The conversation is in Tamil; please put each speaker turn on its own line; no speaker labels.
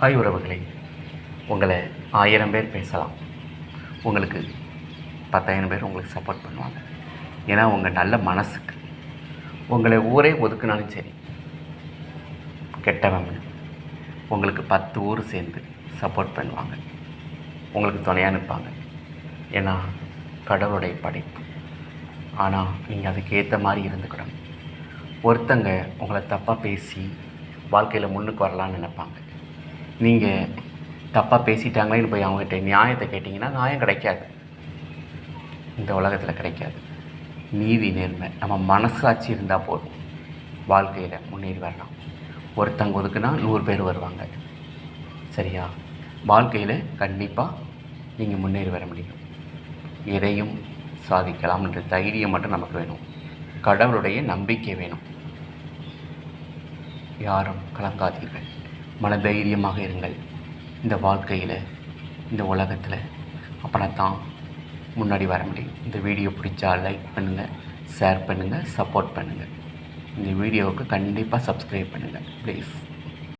ஹாய் உறவுகளே, உங்களை 1000 பேர் பேசலாம், உங்களுக்கு 10,000 பேர் உங்களுக்கு சப்போர்ட் பண்ணுவாங்க. ஏன்னா உங்கள் நல்ல மனசுக்கு உங்களை ஊரே ஒதுக்குனாலும் சரி, கெட்டவங்க உங்களுக்கு 10 ஊர் சேர்ந்து சப்போர்ட் பண்ணுவாங்க, உங்களுக்கு துணையாக நிற்பாங்க. ஏன்னா கடவுளுடைய படைப்பு. ஆனால் நீங்கள் அதுக்கு ஏற்ற மாதிரி இருந்துக்கிடணும். ஒருத்தங்க உங்களை தப்பாக பேசி வாழ்க்கையில் முன்னுக்கு வரலான்னு நினைப்பாங்க. நீங்கள் தப்பாக பேசிட்டாங்களேன்னு போய் அவங்ககிட்ட நியாயத்தை கேட்டிங்கன்னா நியாயம் கிடைக்காது, இந்த உலகத்தில் கிடைக்காது. நீதி நேர்மை நம்ம மனசாட்சி இருந்தால் போதும், வாழ்க்கையில் முன்னேறி வரலாம். ஒருத்தங்க ஒதுக்குனா 100 பேர் வருவாங்க. சரியா? வாழ்க்கையில் கண்டிப்பாக நீங்கள் முன்னேறி வர முடியும், எதையும் சாதிக்கலாம் என்ற தைரியம் மட்டும் நமக்கு வேணும், கடவுளுடைய நம்பிக்கை வேணும். யாரும் கலங்காதீர்கள், மன தைரியமாக இருங்கள். இந்த வாழ்க்கையில், இந்த உலகத்தில் அப்போனா தான் முன்னாடி வர முடியும். இந்த வீடியோ பிடிச்சா லைக் பண்ணுங்கள், ஷேர் பண்ணுங்கள், சப்போர்ட் பண்ணுங்கள். இந்த வீடியோவுக்கு கண்டிப்பாக சப்ஸ்கிரைப் பண்ணுங்கள் ப்ளீஸ்.